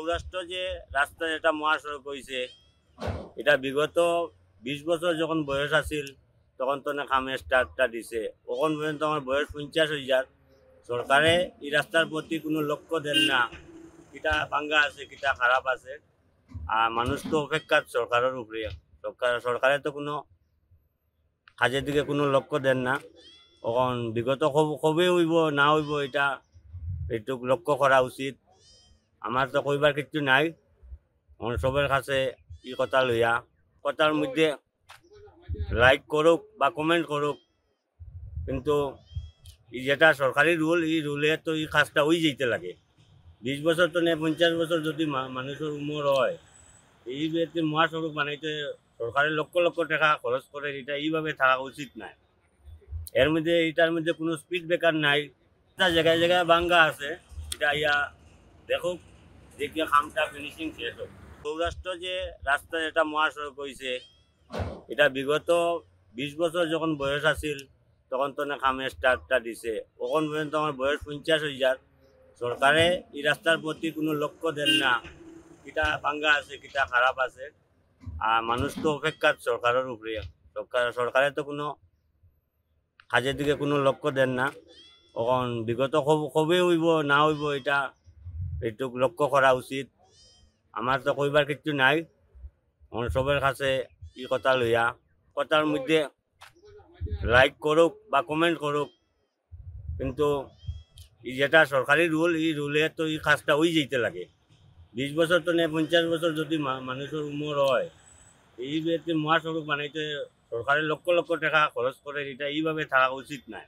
সৌরাষ্ট্র যে রাস্তা যেটা মহাসড়ক হয়েছে এটা বিগত 20 বছর যখন বয়স আছিল তখন তো না কামে স্টার্টটা দিছে তখন পর্যন্ত আমার বয়স 50 হয়ে যার সরকারে এই রাস্তার প্রতি কোনো লক্ষ্য দেন না কিটা ভাঙ্গা আছে কিটা খারাপ আছে আর মানুষ তো অপেক্ষা সরকারের উপরে সরকারে তো কোনো কাজের দিকে কোনো লক্ষ্য দেন না তখন বিগত কবে হইব না হইব এটা একটু লক্ষ্য করা উচিত আমার তো কইবার কিছু নাই সবের কাছে এই কথা লইয়া কথার মধ্যে লাইক করুক বা কমেন্ট করুক কিন্তু এই যেটা সরকারি রুল এই রুলে তো এই কাজটা হয়ে যেতে লাগে 20 বছর তো নেই 50 বছর যদি মানুষের উমর হয় এই মহাসড়ক বানাইতে সরকারের লক্ষ লক্ষ টাকা খরচ করে এটা এইভাবে থাকা উচিত নাই এর মধ্যে এটার মধ্যে কোনো স্পিড ব্রেকার নাই জায়গায় জায়গায় ভাঙ্গা আছে এটা ইয়া দেখুক দেখে কামটা ফিনিশিং শেষ হোক সৌরাষ্ট্র যে রাস্তা যেটা মহাসড়ক হয়েছে এটা বিগত 20 বছর যখন বয়স আছিল তখন তো না কামে স্টার্টটা দিছে তখন পর্যন্ত আমার বয়স 50 হয়ে যার সরকারে এই রাস্তার প্রতি কোনো লক্ষ্য দেন না কিটা ভাঙ্গা আছে কিটা খারাপ আছে আর মানুষ তো অপেক্ষা সরকারের উপরে সরকারে তো কোনো কাজের দিকে কোনো লক্ষ্য দেন না তখন বিগত কবে হইব না হইব এটা একটু লক্ষ্য করা উচিত আমার তো কইবার কিছু নাই সবের কাছে এই কথা লইয়া কথার মধ্যে লাইক করুক বা কমেন্ট করুক কিন্তু এই যেটা সরকারি রুল এই রুলে তো এই কাজটা হয়ে যেতে লাগে 20 বছর তো নেই 50 বছর যদি মানুষের উমর হয় এই মহাসড়ক বানাইতে সরকারের লক্ষ লক্ষ টাকা খরচ করে এটা এইভাবে থাকা উচিত নাই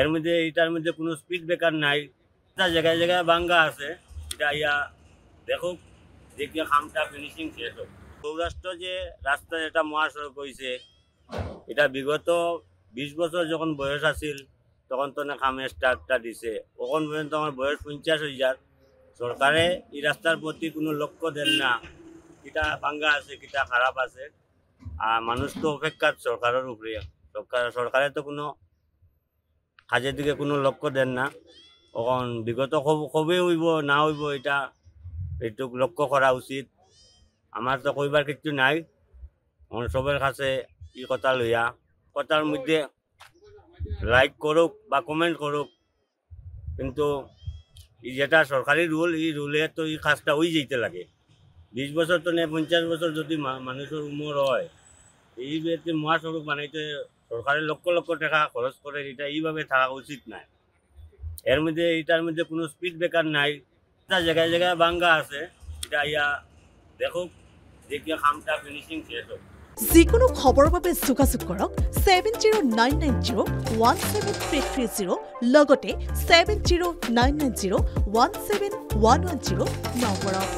এর মধ্যে এটার মধ্যে কোনো স্পিড ব্রেকার নাই জায়গায় জায়গায় ভাঙ্গা আছে এটা ইয়া দেখুক দেখে কামটা ফিনিশিং শেষ হোক সৌরাষ্ট্র যে রাস্তা যেটা মহাসড়ক হয়েছে এটা বিগত 20 বছর যখন বয়স আছিল তখন তো না কামে স্টার্টটা দিছে তখন পর্যন্ত আমার বয়স 50 হয়ে যার সরকারে এই রাস্তার প্রতি কোনো লক্ষ্য দেন না কিটা ভাঙ্গা আছে কিটা খারাপ আছে আর মানুষ তো অপেক্ষা সরকারের উপরে সরকারে তো কোনো কাজের দিকে কোনো লক্ষ্য দেন না তখন বিগত কবে হইব না হইব এটা একটু লক্ষ্য করা উচিত আমার তো কইবার কিছু নাই সবের কাছে এই কথা লইয়া কথার মধ্যে লাইক করুক বা কমেন্ট করুক কিন্তু এই যেটা সরকারি রুল এই রুলে তো এই কাজটা হয়ে যেতে লাগে 20 বছর তো নেই 50 বছর যদি মানুষের উমর হয় এই মহাসড়ক বানাইতে সরকারের লক্ষ লক্ষ টাকা খরচ করে এটা এইভাবে থাকা উচিত নাই এর মধ্যে এটার মধ্যে কোনো স্পিড ব্রেকার নাই জায়গায় জায়গায় ভাঙ্গা আছে এটা ইয়া দেখুক দেখে কামটা ফিনিশিং শেষ হোক যিকোনো খবৰৰ বাবে যোগাযোগ কৰক 7099017330 লগতে 7099017110 নম্বৰত।